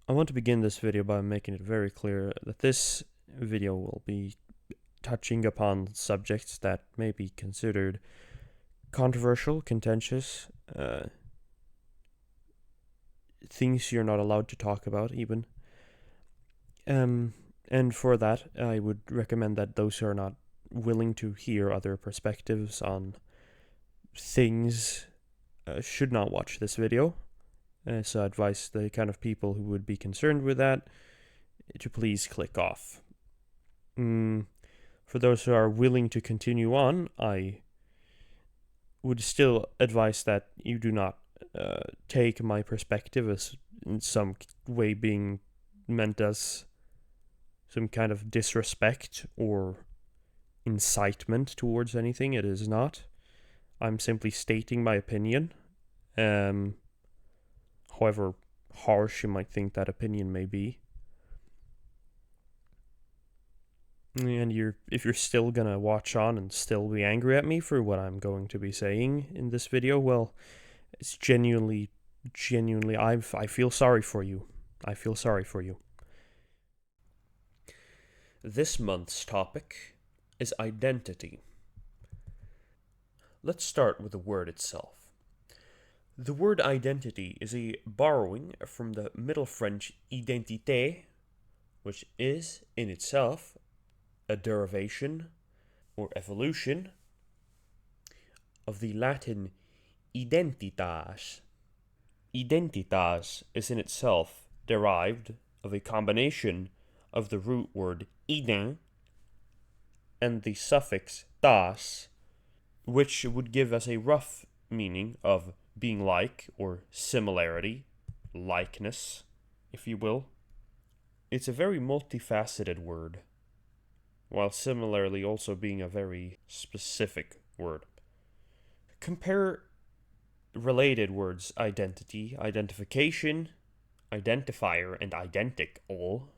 I want to begin this video by making it very clear that this video will be touching upon subjects that may be considered controversial, contentious, things you're not allowed to talk about even. And for that, I would recommend that those who are not willing to hear other perspectives on things should not watch this video. So I advise the kind of people who would be concerned with that to please click off. For those who are willing to continue on, I would still advise that you do not take my perspective as in some way being meant as some kind of disrespect or incitement towards anything. It is not. I'm simply stating my opinion. However harsh you might think that opinion may be. And if you're still gonna watch on and still be angry at me for what I'm going to be saying in this video, well, it's genuinely, I feel sorry for you. I feel sorry for you. This month's topic is identity. Let's start with the word itself. The word identity is a borrowing from the Middle French identité, which is, in itself, a derivation or evolution of the Latin identitas. Identitas is in itself derived of a combination of the root word ident and the suffix tas, which would give us a rough meaning of being like or similarity, likeness, if you will. It's a very multifaceted word, while similarly also being a very specific word. Compare related words identity, identification, identifier, and identical.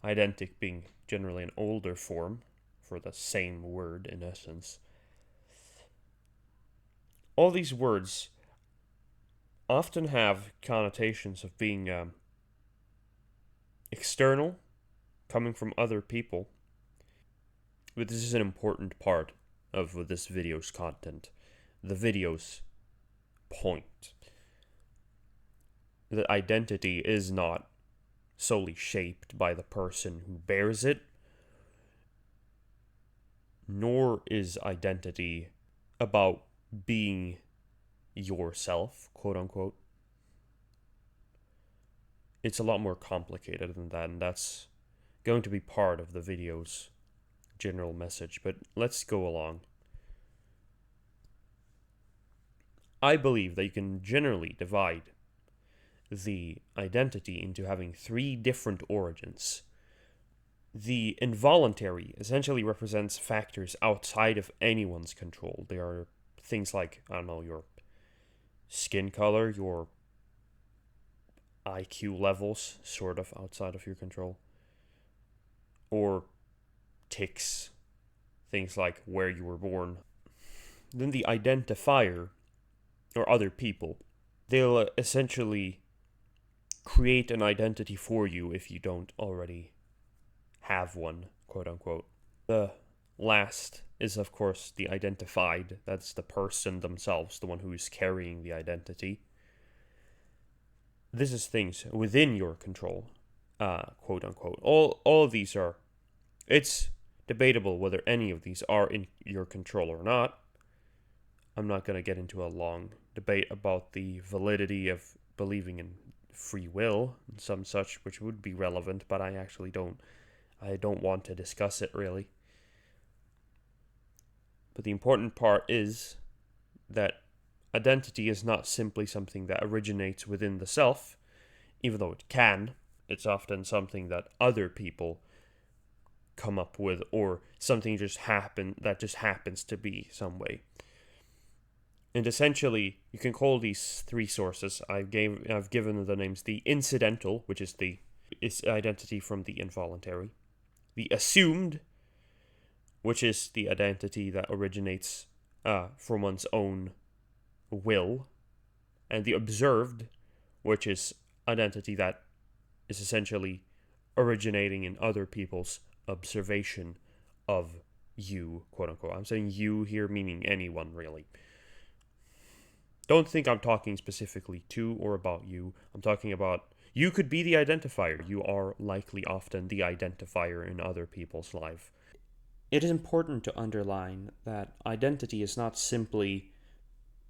Identic being generally an older form for the same word in essence. All these words often have connotations of being external, coming from other people. But this is an important part of this video's content. The video's point. That identity is not solely shaped by the person who bears it, nor is identity about being yourself, quote unquote. It's a lot more complicated than that, and that's going to be part of the video's general message, but let's go along. I believe that you can generally divide the identity into having three different origins. The involuntary essentially represents factors outside of anyone's control. They are things like, I don't know, your skin color, your IQ levels, sort of outside of your control, or tics, things like where you were born. Then the identifier, or other people, they'll essentially create an identity for you if you don't already have one, quote unquote. The last is, of course, the identified. That's the person themselves, the one who is carrying the identity. This is things within your control, quote unquote. All of these are, it's debatable whether any of these are in your control or not. I'm not going to get into a long debate about the validity of believing in free will and some such, which would be relevant, but I actually don't want to discuss it really. But the important part is that identity is not simply something that originates within the self, even though it can. It's often something that other people come up with, or something just happens to be some way. And essentially, you can call these three sources. I've given the names: the incidental, which is identity from the involuntary; the assumed, which is the identity that originates from one's own will; and the observed, which is identity that is essentially originating in other people's observation of you, quote unquote. I'm saying you here meaning anyone, really. Don't think I'm talking specifically to or about you. I'm talking about you could be the identifier. You are likely often the identifier in other people's life. It is important to underline that identity is not simply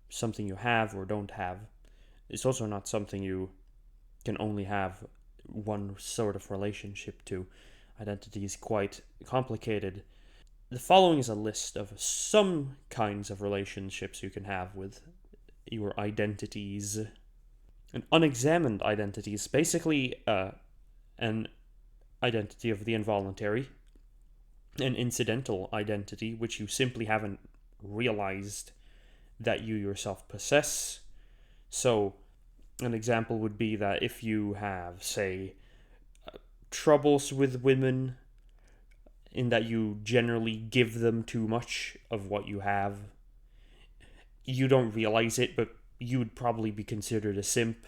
something you have or don't have. It's also not something you can only have one sort of relationship to. Identity is quite complicated. The following is a list of some kinds of relationships you can have with your identities. An unexamined identity is basically an identity of the involuntary, an incidental identity which you simply haven't realized that you yourself possess. So, an example would be that if you have, say, troubles with women, in that you generally give them too much of what you have, you don't realize it, but you would probably be considered a simp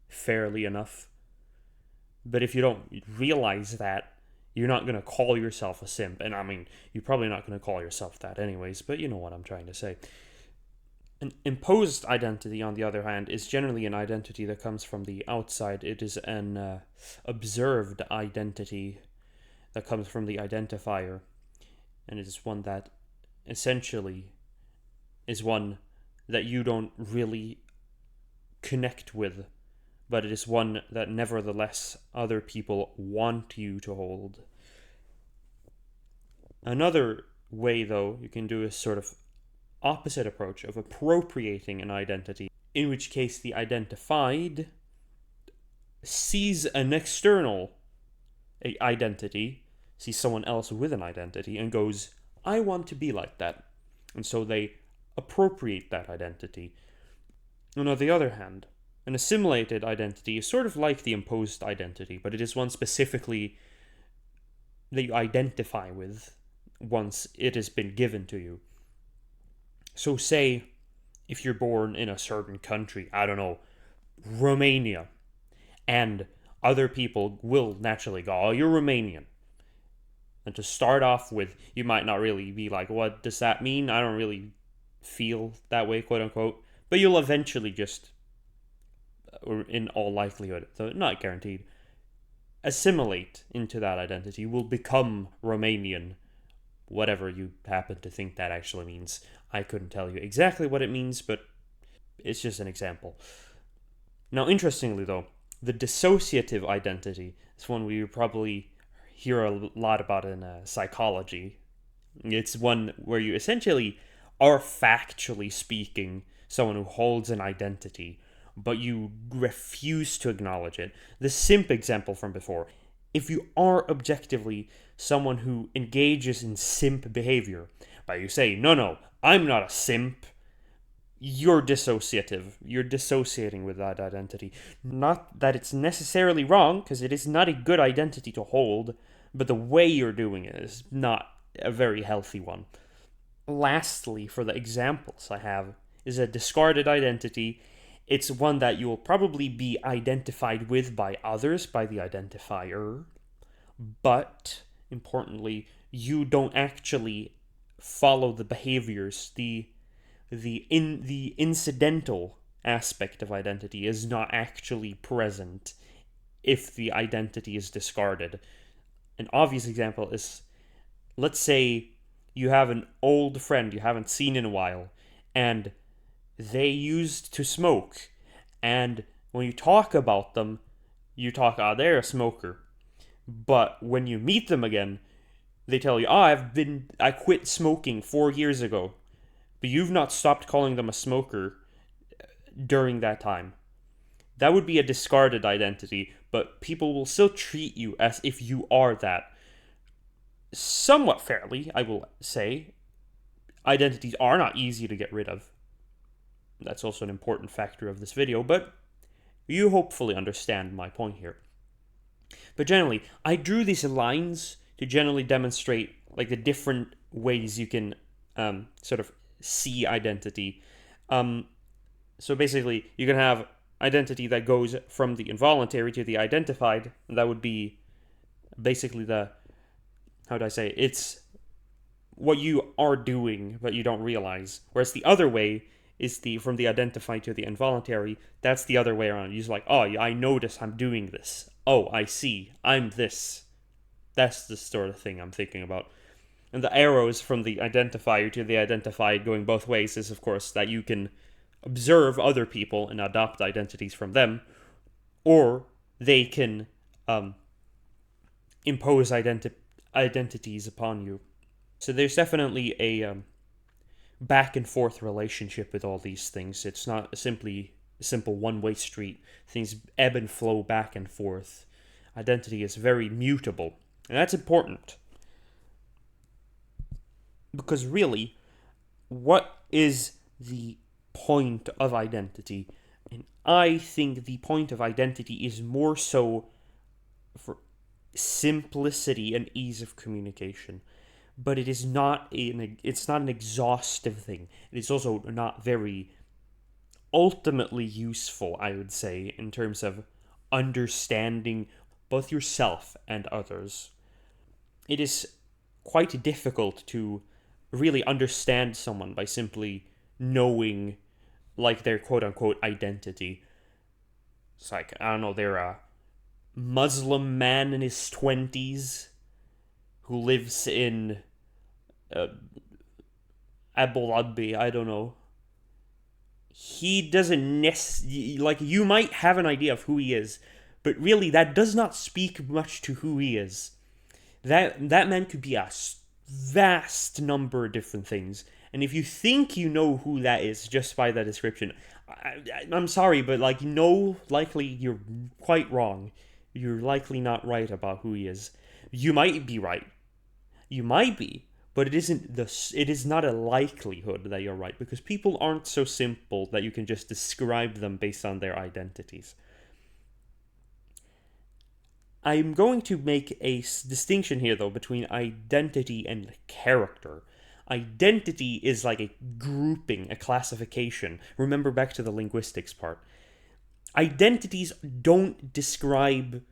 fairly enough. But if you don't realize that, you're not going to call yourself a simp. And I mean, you're probably not going to call yourself that anyways, but you know what I'm trying to say. An imposed identity, on the other hand, is generally an identity that comes from the outside. It is an observed identity that comes from the identifier. And it is one that essentially is one that you don't really connect with, but it is one that nevertheless other people want you to hold. Another way, though, you can do a sort of opposite approach of appropriating an identity, in which case the identified sees an external identity, sees someone else with an identity, and goes, I want to be like that. And so they appropriate that identity. And on the other hand, an assimilated identity is sort of like the imposed identity, but it is one specifically that you identify with once it has been given to you. So say, if you're born in a certain country, I don't know, Romania, and other people will naturally go, oh, you're Romanian. And to start off with, you might not really be like, what does that mean? I don't really feel that way, quote unquote. But you'll eventually just, or in all likelihood, though not guaranteed, assimilate into that identity, will become Romanian, whatever you happen to think that actually means. I couldn't tell you exactly what it means, but it's just an example. Now, interestingly though, the dissociative identity is one we probably hear a lot about in psychology. It's one where you essentially are factually speaking someone who holds an identity, but you refuse to acknowledge it. The simp example from before. If you are objectively someone who engages in simp behavior, but you say, no, I'm not a simp, you're dissociative. You're dissociating with that identity. Not that it's necessarily wrong, because it is not a good identity to hold, but the way you're doing it is not a very healthy one. Lastly, for the examples I have, is a discarded identity. It's one that you will probably be identified with by others, by the identifier, but importantly, you don't actually follow the behaviors. The incidental aspect of identity is not actually present if the identity is discarded. An obvious example is, let's say you have an old friend you haven't seen in a while, and they used to smoke, and when you talk about them, you talk, they're a smoker. But when you meet them again, they tell you, I quit smoking 4 years ago. But you've not stopped calling them a smoker during that time. That would be a discarded identity, but people will still treat you as if you are that. Somewhat fairly, I will say. Identities are not easy to get rid of. That's also an important factor of this video, but you hopefully understand my point here. But generally, I drew these lines to generally demonstrate like the different ways you can sort of see identity. So basically, you can have identity that goes from the involuntary to the identified. That would be basically how do I say it? It's what you are doing but you don't realize. Whereas the other way is the from the identified to the involuntary. That's the other way around. You're just like, oh, I notice I'm doing this. Oh, I see. I'm this. That's the sort of thing I'm thinking about. And the arrows from the identifier to the identified going both ways is, of course, that you can observe other people and adopt identities from them, or they can impose identities upon you. So there's definitely a back and forth relationship with all these things. It's not simply a simple one-way street. Things ebb and flow back and forth. Identity is very mutable, and that's important. Because really, what is the point of identity? And I think the point of identity is more so for simplicity and ease of communication. But it is it's not an exhaustive thing. It is also not very ultimately useful, I would say, in terms of understanding both yourself and others. It is quite difficult to really understand someone by simply knowing, like, their quote-unquote identity. It's like, I don't know, they're a Muslim man in his 20s who lives in Abu Dhabi, I don't know. He doesn't like, you might have an idea of who he is, but really that does not speak much to who he is. That man could be a vast number of different things, and if you think you know who that is just by that description, I'm sorry, but like, no, likely you're quite wrong. You're likely not right about who he is. You might be right. You might be, but it is not a likelihood that you're right, because people aren't so simple that you can just describe them based on their identities. I'm going to make a distinction here, though, between identity and character. Identity is like a grouping, a classification. Remember back to the linguistics part. Identities don't describe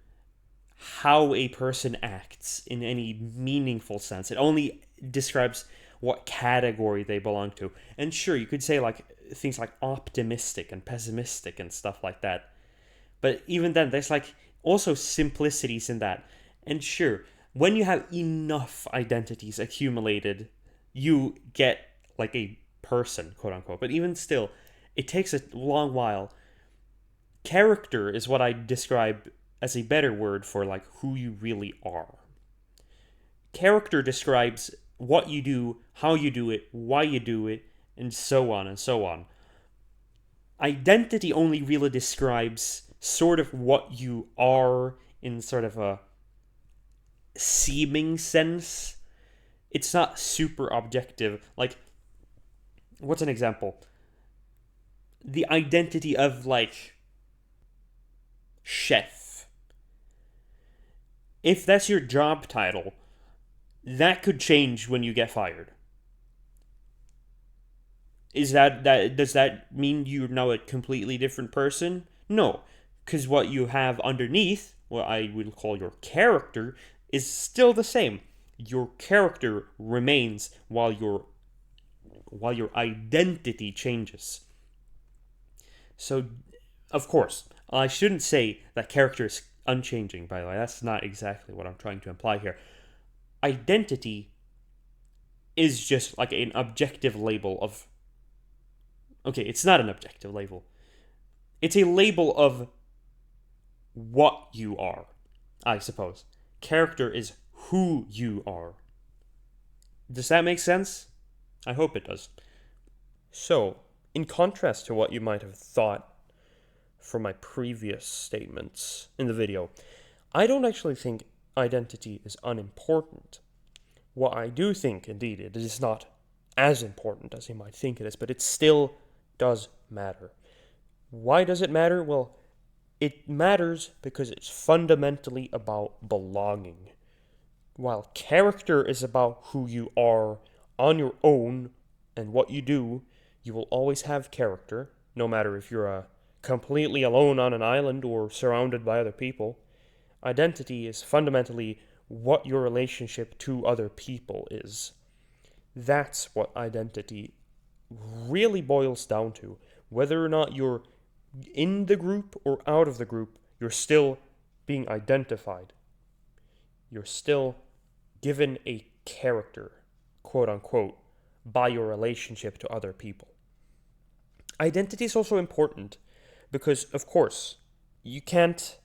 how a person acts in any meaningful sense. It only describes what category they belong to. And sure, you could say like things like optimistic and pessimistic and stuff like that. But even then, there's like also simplicities in that. And sure, when you have enough identities accumulated, you get like a person, quote unquote. But even still, it takes a long while. Character is what I describe as a better word for like who you really are. Character describes what you do, how you do it, why you do it, and so on and so on. Identity only really describes sort of what you are in sort of a seeming sense. It's not super objective. Like, what's an example? The identity of, like, chef. If that's your job title, that could change when you get fired. Does that mean you're now a completely different person? No, because what you have underneath, what I would call your character, is still the same. Your character remains while your identity changes. So, of course, I shouldn't say that character is unchanging, by the way. That's not exactly what I'm trying to imply here. Identity is just like an objective label of... Okay, it's not an objective label. It's a label of what you are, I suppose. Character is who you are. Does that make sense? I hope it does. So, in contrast to what you might have thought from my previous statements in the video, I don't actually think identity is unimportant. What I do think, indeed, it is not as important as you might think it is, but it still does matter. Why does it matter? Well, it matters because it's fundamentally about belonging. While character is about who you are on your own and what you do, you will always have character, no matter if you're a completely alone on an island or surrounded by other people. Identity is fundamentally what your relationship to other people is. That's what identity really boils down to. Whether or not you're in the group or out of the group, you're still being identified. You're still given a character, quote unquote, by your relationship to other people. Identity is also important because, of course, you can't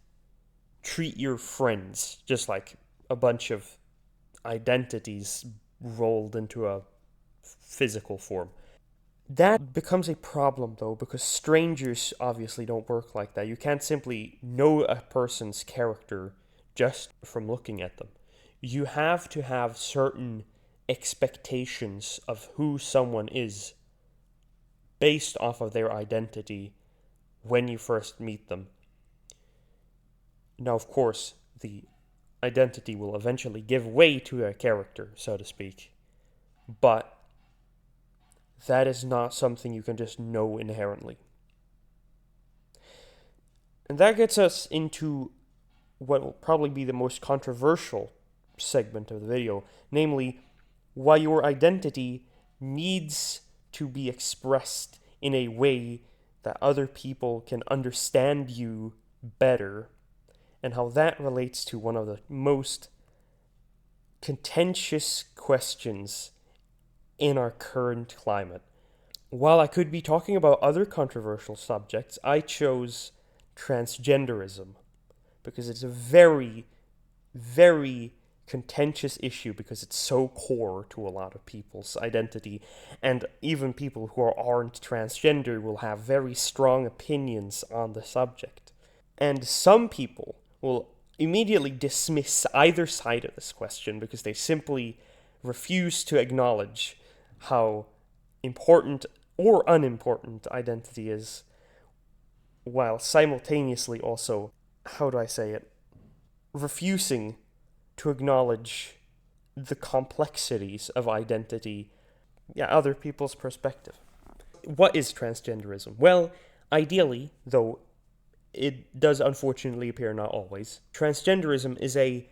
treat your friends just like a bunch of identities rolled into a physical form. That becomes a problem though, because strangers obviously don't work like that. You can't simply know a person's character just from looking at them. You have to have certain expectations of who someone is based off of their identity when you first meet them. Now, of course, the identity will eventually give way to a character, so to speak, but that is not something you can just know inherently. And that gets us into what will probably be the most controversial segment of the video, namely, why your identity needs to be expressed in a way that other people can understand you better, and how that relates to one of the most contentious questions in our current climate. While I could be talking about other controversial subjects, I chose transgenderism because it's a very, very contentious issue because it's so core to a lot of people's identity, and even people who aren't transgender will have very strong opinions on the subject. And some people will immediately dismiss either side of this question because they simply refuse to acknowledge how important or unimportant identity is, while simultaneously also, how do I say it, refusing to acknowledge the complexities of identity, other people's perspective. What is transgenderism? Well, ideally, though it does unfortunately appear not always, transgenderism is a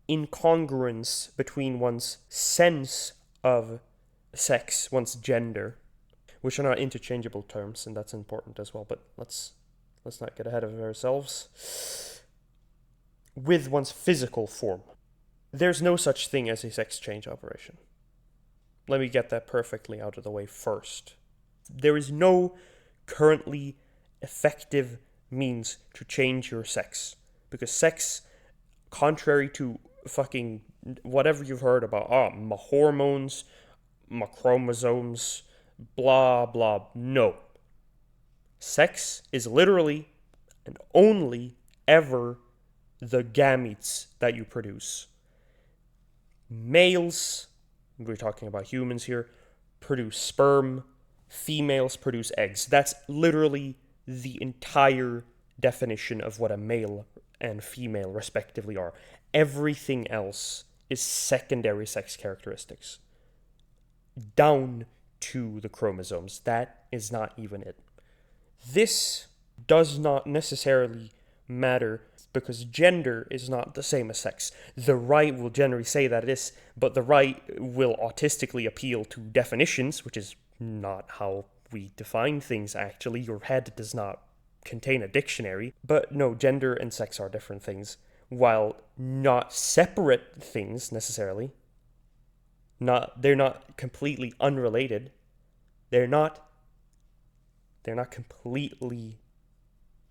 incongruence between one's sense of sex, one's gender, which are not interchangeable terms, and that's important as well, but let's not get ahead of ourselves, with one's physical form. There's no such thing as a sex change operation. Let me get that perfectly out of the way first. There is no currently effective means to change your sex, because sex, contrary to fucking whatever you've heard about, my hormones, my chromosomes, blah blah, no. Sex is literally and only ever the gametes that you produce. Males, we're talking about humans here, produce sperm, females produce eggs. That's literally the entire definition of what a male and female respectively are. Everything else is secondary sex characteristics, down to the chromosomes. That is not even it. This does not necessarily matter because gender is not the same as sex. The right will generally say that it is, but the right will autistically appeal to definitions, which is not how we define things actually. Your head does not contain a dictionary. But no, gender and sex are different things, while not separate things necessarily. They're not completely unrelated. They're not completely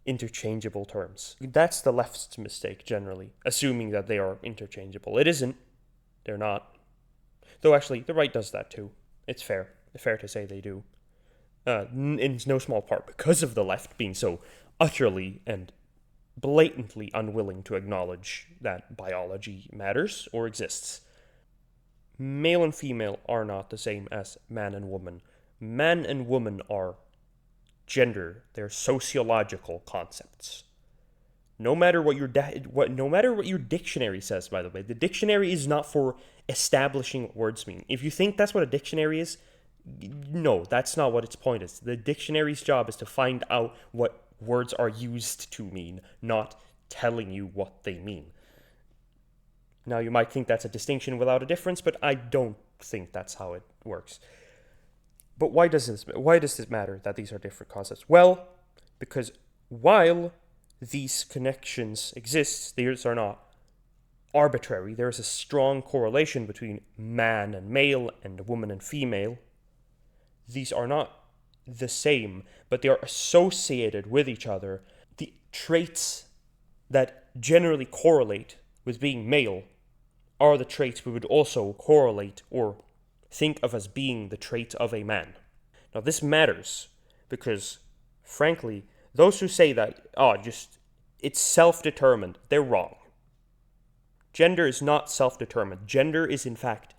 interchangeable terms. That's the left's mistake, generally, assuming that they are interchangeable. It isn't. They're not. Though actually, the right does that too. It's fair. It's fair to say they do. In no small part because of the left being so utterly and blatantly unwilling to acknowledge that biology matters or exists. Male and female are not the same as man and woman. Man and woman are gender. They're sociological concepts. No matter what your dictionary says, by the way, the dictionary is not for establishing what words mean. If you think that's what a dictionary is, no, that's not what its point is. The dictionary's job is to find out what words are used to mean, not telling you what they mean. Now, you might think that's a distinction without a difference, but I don't think that's how it works. But why does this matter that these are different concepts? Well, because while these connections exist, these are not arbitrary. There is a strong correlation between man and male and woman and female. These are not the same, but they are associated with each other. The traits that generally correlate with being male are the traits we would also correlate or think of as being the trait of a man. Now, this matters because, frankly, those who say that, it's self-determined, they're wrong. Gender is not self-determined. Gender is, in fact,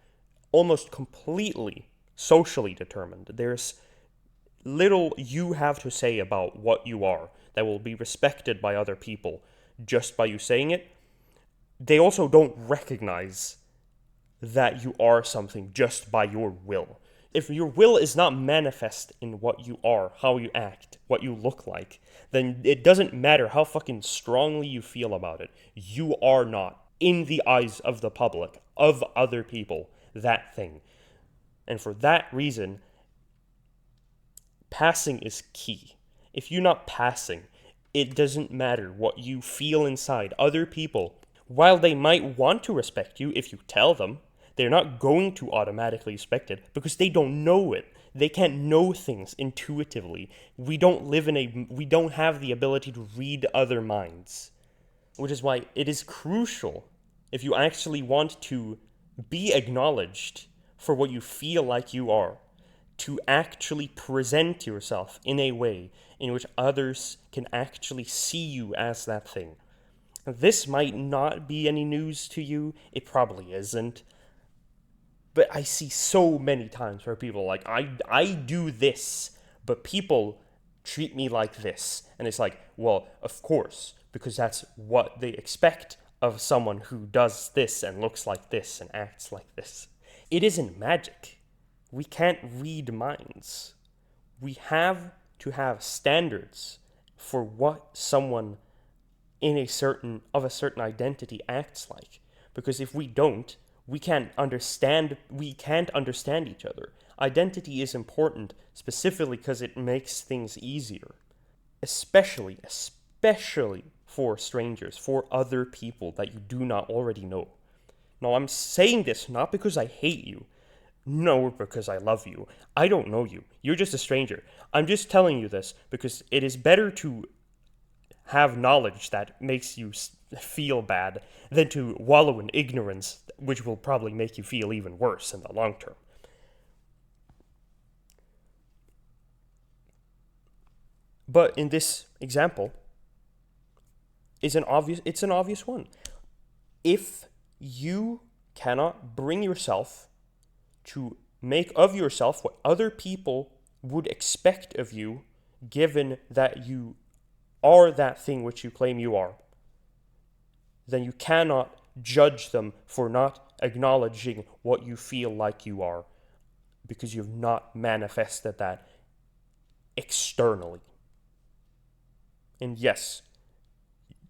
almost completely socially determined. There's little you have to say about what you are that will be respected by other people just by you saying it. They also don't recognize that you are something just by your will. If your will is not manifest in what you are, how you act, what you look like, then it doesn't matter how fucking strongly you feel about it. You are not, in the eyes of the public, of other people, that thing. And for that reason, passing is key. If you're not passing, it doesn't matter what you feel inside. Other people, while they might want to respect you if you tell them, they're not going to automatically respect it because they don't know it. They can't know things intuitively. We don't have the ability to read other minds. Which is why it is crucial, if you actually want to be acknowledged for what you feel like you are, to actually present yourself in a way in which others can actually see you as that thing. This might not be any news to you. It probably isn't. But I see so many times where people are like, I do this, but people treat me like this. And it's like, well, of course, because that's what they expect of someone who does this and looks like this and acts like this. It isn't magic. We can't read minds. We have to have standards for what someone of a certain identity acts like. Because if we don't, we can't understand each other. Identity is important specifically because it makes things easier. Especially for strangers, for other people that you do not already know. Now, I'm saying this not because I hate you, nor because I love you. I don't know you. You're just a stranger. I'm just telling you this because it is better to have knowledge that makes you feel bad than to wallow in ignorance, which will probably make you feel even worse in the long term. But in this example, it's an obvious one. If you cannot bring yourself to make of yourself what other people would expect of you, given that you are that thing which you claim you are, then you cannot judge them for not acknowledging what you feel like you are, because you've not manifested that externally. And yes,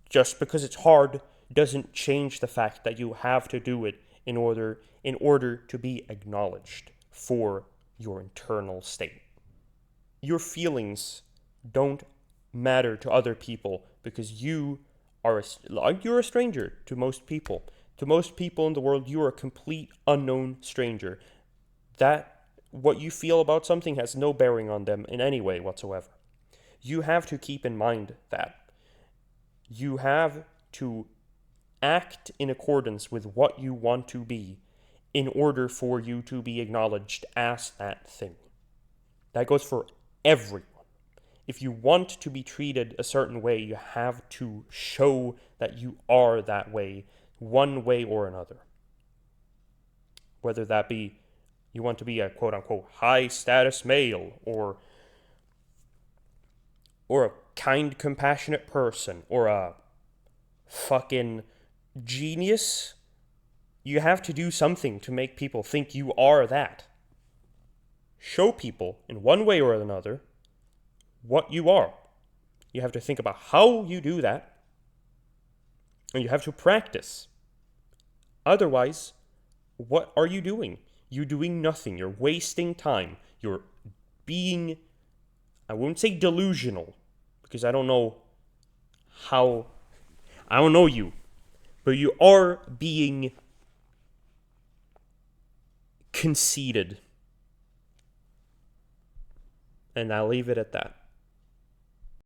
just because it's hard doesn't change the fact that you have to do it in order to be acknowledged for your internal state. Your feelings don't matter to other people because you're a stranger to most people. To most people in the world, you are a complete unknown stranger. That what you feel about something has no bearing on them in any way whatsoever. You have to keep in mind that. You have to act in accordance with what you want to be in order for you to be acknowledged as that thing. That goes for everyone. If you want to be treated a certain way, you have to show that you are that way, one way or another. Whether that be you want to be a quote-unquote high-status male, or a kind, compassionate person, or a fucking genius, you have to do something to make people think you are that. Show people, in one way or another, what you are. You have to think about how you do that, and you have to practice. Otherwise, what are you doing? You're doing nothing. You're wasting time. You're being, I wouldn't say delusional, because I don't know you, but you are being conceited. And I'll leave it at that.